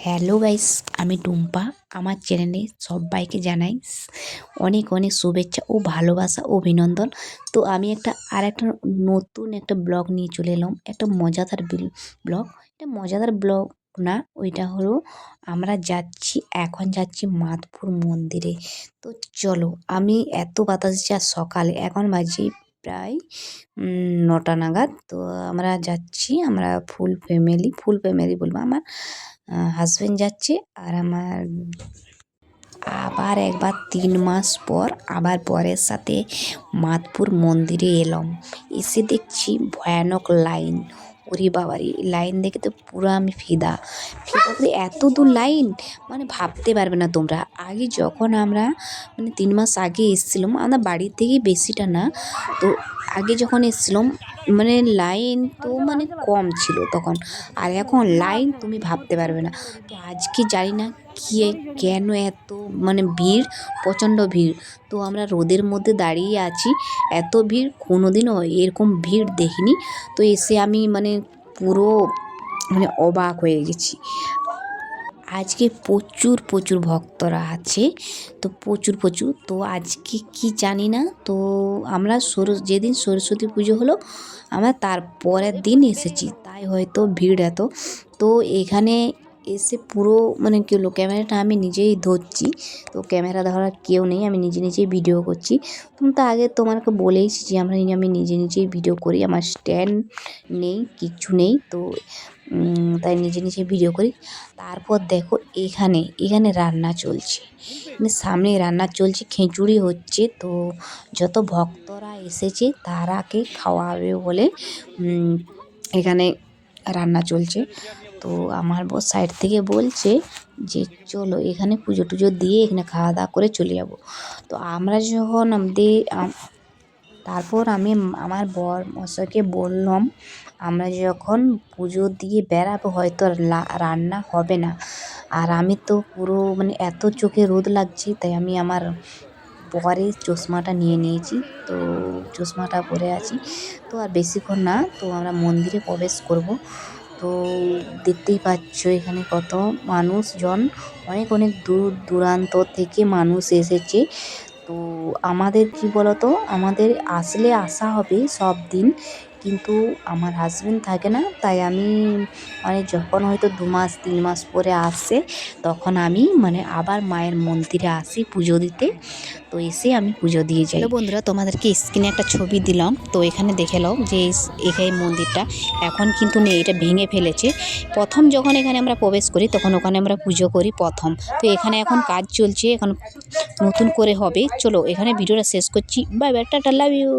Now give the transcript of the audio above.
Hello guys, আমি টুম্পা। আমার চ্যানেলে সবাইকে জানাই অনেক অনেক শুভেচ্ছা ও ভালোবাসা ও অভিনন্দন। তো আমি একটা নতুন একটা ব্লগ নিয়ে চলে এলাম, একটা মজাদার ব্লগ। এটা মজাদার ব্লগ না, ওইটা হলো আমরা এখন যাচ্ছি মাধপুর মন্দিরে। তো চলো, আমি এত বাতাস যা সকালে, এখন বাজে প্রায় 9টা নাগাদ। তো আমরা ফুল ফ্যামিলি বলবো। আমার হাজব্যান্ড যাচ্ছে আর আমার আবার একবার 3 মাস পর আবার বরের সাথে মাধপুর মন্দিরে এলাম। এসে দেখছি ভয়ানক লাইন। ওরে বাবারে, লাইন দেখে তো পুরো আমি ফিদা করে এত দূর লাইন, মানে ভাবতে পারবে না তোমরা। আগে যখন আমরা 3 মাস আগে এসেছিলাম, আমরা বাড়ির থেকে বেশিটা না, তো আগে যখন এসেছিলাম লাইন তো কম ছিল তখন, আর এখন লাইন তুমি ভাবতে পারবে না। তো আজকে জানি না কেন এত ভিড়, প্রচণ্ড ভিড়। তো আমরা রোদের মধ্যে দাঁড়িয়ে আছি, এত ভিড় কোনোদিনও এরকম ভিড় দেখিনি। তো এসে আমি পুরো অবাক হয়ে গেছি। আজকে প্রচুর প্রচুর ভক্তরা আছে, তো প্রচুর তো আজকে কি জানি না। তো আমরা যেদিন সরস্বতী পুজো হলো, আমরা তার পরের দিন এসেছি, তাই হয়তো ভিড় এত। তো এখানে এসে পুরো কি হলো, ক্যামেরাটা আমি নিজেই ধরছি, তো ক্যামেরা ধরার কেউ নেই, আমি নিজে নিজেই ভিডিও করছি। তুমি তো আগে তোমাকে বলেইছি যে আমি নিজে নিজেই ভিডিও করি, আমার স্ট্যান্ড নেই, কিচ্ছু নেই। তো তাই নিজে নিজে ভিডিও করি। তারপর দেখো এখানে রান্না চলছে, সামনে রান্না চলছে, খিচুড়ি হচ্ছে। তো যত ভক্তরা এসেছে তারাকে খাওয়াবে বলে এখানে রান্না চলছে। তো আমার বর সাইড থেকে বলছে যে চলো এখানে পুজো টুজো দিয়ে এখানে খাওয়া দাওয়া করে চলে যাবো। তো আমরা যখন তারপর আমি আমার বর মশাইকে বললাম, আমরা যখন পুজো দিয়ে বেরাবো হয়তো রান্না হবে না। আর আমি তো পুরো এত চোখে রোদ লাগছে, তাই আমি আমার বরের চশমাটা নিয়ে নিয়েছি, তো চশমাটা পরে আছি। তো আর বেশিক্ষণ না, তো আমরা মন্দিরে প্রবেশ করব। তো দেখতেই পাচ্ছ এখানে কত মানুষজন, অনেক অনেক দূর দূরান্ত থেকে মানুষ এসেছে। তো আমাদের কি বলতো, আমাদের আসা হবে সব দিন, কিন্তু আমার হাজব্যান্ড থাকে না, তাই আমি যখন হয়তো 2 মাস 3 মাস পরে আসে, তখন আমি আবার মায়ের মন্দিরে আসি পুজো দিতে। তো এসে আমি পুজো দিয়ে যাই। বন্ধুরা, তোমাদেরকে স্ক্রিনে একটা ছবি দিলাম, তো এখানে দেখে নাও যে এখানে মন্দিরটা এখন কিন্তু নেই, এটা ভেঙে ফেলেছে। প্রথম যখন এখানে আমরা প্রবেশ করি তখন ওখানে আমরা পুজো করি প্রথম। তো এখানে এখন কাজ চলছে, এখন নতুন করে হবে। চলো এখানে ভিডিওটা শেষ করছি। Bye bye, tata, love you.